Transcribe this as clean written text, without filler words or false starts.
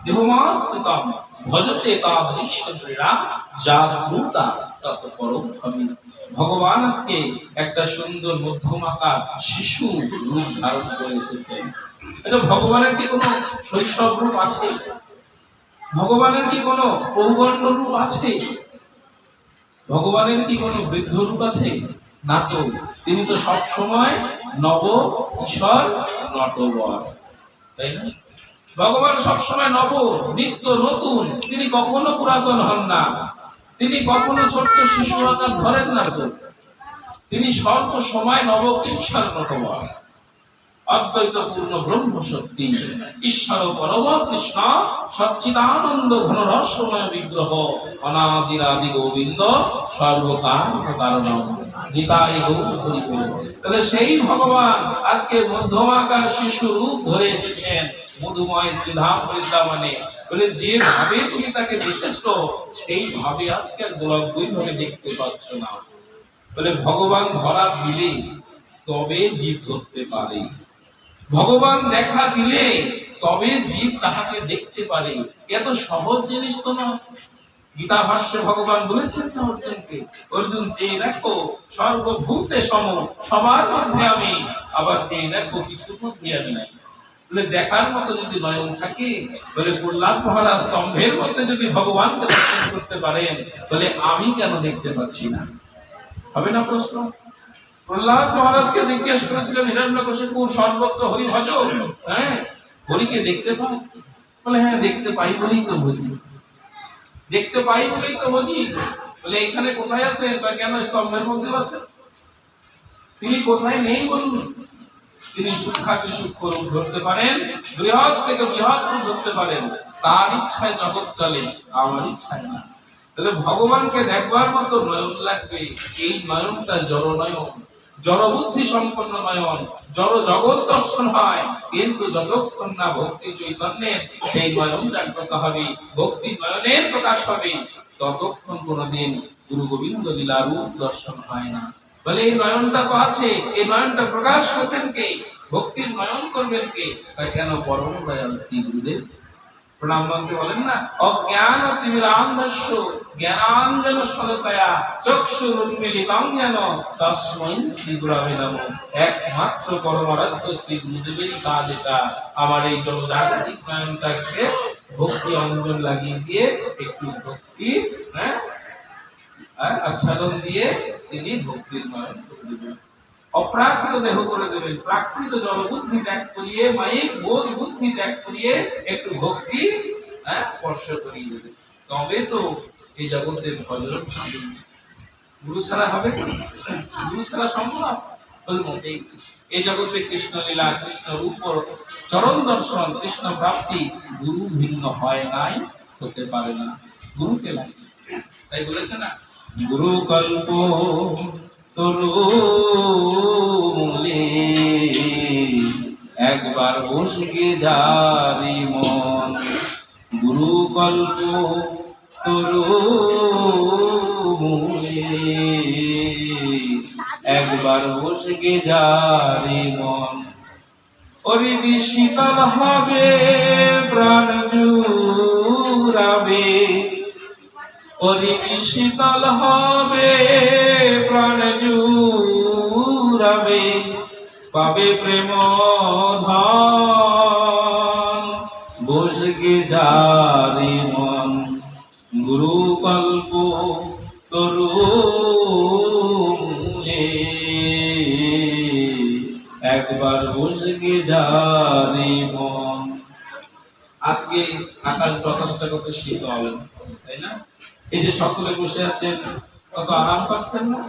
দেহমাশ্রিতম ভজতে তাদৃশীরা যা শ্রুতা তত পরম ভবি। ভগবান আজকে একটা সুন্দর মধ্যমাকার শিশু রূপ ধারণ করে এসেছেন। এটা ভগবানের কি কোনো শৈশব রূপ আছে? ভগবানের কি কোনো পৌগণ্ড রূপ আছে? ভগবানের কি কোনো বৃদ্ধ রূপ আছে? না তো। তিনি তো সব সময় নব কিশোর নটবর, তাই না? ভগবান সবসময় নব, নিত্য নতুন। তিনি কখনো পুরাতন হন না। তিনি কখনো ছোট্ট শিশু আকার ধরেন না তো। তিনি সর্ব সময় নব কিশোর নটবর, অদ্বৈত পূর্ণ ব্রহ্ম শক্তি, ঈশ্বর পরম কৃষ্ণ সচ্চিদানন্দ ঘন রসময় বিগ্রহ, অনাদিরাদি গোবিন্দ সর্বকারণ কারণ। গীতায় গৌর হরি বল। তাহলে সেই ভগবান আজকে মধ্যমাকার শিশু রূপ ধরে এসেছেন মধুময় শ্রীধাম বৃন্দাবনে। বলে যে ভাবে তুমি তাকে দেখেছো সেই ভাবে আজকে গোলকই ভাবে দেখতে পাচ্ছ না। বলে ভগবান ধরা দিলে তবে জীব ধরতে পারে, ভগবান দেখা দিলে তবে জীব তাহাকে দেখতে পারে। এত সহজ জিনিস তো না। গীতা ভাষ্যে ভগবান বলেছেন না অর্জুনকে, অর্জুন চেয়ে দেখো সর্বভূতে সম, সবার মধ্যে আমি, আবার চেয়ে দেখো কিছুর মধ্যে আমি নাই। বলে দেখার মতো যদি নয়ন থাকে, বলে প্রহ্লাদ মহারাজ স্তম্ভের মধ্যে যদি ভগবানকে দর্শন করতে পারেন, বলে আমি কেন দেখতে পাচ্ছি না? হবে না প্রশ্ন? প্রহ্লাদ মহারাজকে জিজ্ঞেস করেছিলেন হিরণ্যকশিপু, সর্বত্র হরি ভজ, হ্যাঁ হরিকে দেখতে পাও? বলে হ্যাঁ দেখতে পাই বলেই তো বুঝি, দেখতে পাই বলেই তো বুঝি। বলে এখানে কোথায় আছে? কেন স্তম্ভের মধ্যে আছে? তিনি কোথায় নেই বলুন? তিনি সূক্ষ্মাতি সূক্ষ্ম রূপ ধরতে পারেন, বৃহৎ থেকে বৃহৎ রূপ ধরতে পারেন। তার ইচ্ছায় জগৎ চলে, আমার ইচ্ছায় না। তাহলে ভগবানকে দেখবার মতো নয়ন লাগবে। এই নয়নটা জড় নয়ন, জড় বুদ্ধি সম্পন্ন নয়ন, জড় জগৎ দর্শন হয়। কিন্তু যতক্ষণ না ভক্তি চৈতন্যের সেই নয়ন জাগ্রত হবে, ভক্তি নয়নের প্রকাশ হবে, ততক্ষণ কোনদিন গুরু গোবিন্দ লীলা রূপ দর্শন হয় না। বলে এই নয়নটা তো আছে, এই নয়নটা প্রকাশ করবেন কে? ভক্তির নয়ন করবেন কে? তাই কেন পরম দয়াল শ্রী গুরুদেব প্রণাম মন্ত্রে বলেন না, অজ্ঞান তিমিরান্ধস্য জ্ঞানাঞ্জন সলতয়া চক্ষুরুন্মীলিতং যেন তস্मै শ্রী গুরবে নমঃ। একমাত্র পরমারাধ্য শ্রী গুরুদেবেরই কাজ এটা। আমার এই জগদাধারিক নয়নটাকে ভক্তি অঞ্জন লাগিয়ে দিয়ে একটু ভক্তি আচ্ছাদন দিয়ে তিনি ভক্তির নয়ন করে দেবেন, অপ্রাকৃত দেহ করে দেবেন। প্রাকৃত জড় বুদ্ধি ত্যাগ করিয়ে, মায়িক বোধ বুদ্ধি ত্যাগ করিয়ে একটু ভক্তি স্পর্শ করিয়ে দেবেন। তবে তো এই জগতের ভজন হবে। গুরু ছাড়া হবে না, গুরু ছাড়া সম্ভব? এই জগতে কৃষ্ণ লীলা, কৃষ্ণ রূপ, চরণ দর্শন, কৃষ্ণ প্রাপ্তি গুরু ভিন্ন হয় নাই, হতে পারে না। গুরুকে লাগে। তাই বলেছে না, গুরু কল্প তরুমূলে একবার বসগে যারি মন। গুরু কল্প তরুমূলে একবার বসগে যারি মন। হৃদি শীতল হবে প্রাণ জুড়াবে, হৃদি শীতল হবে প্রাণ জুড়াবে, পাবে প্রেম ধন বসগে যারি মন। গুরু কল্প তরুমূলে একবার বসগে যারি মন। আজকে আকাশ বাতাসটা কত শীতল, তাই না? এই যে সকলে বসে আছেন, কত আরাম পাচ্ছেন না?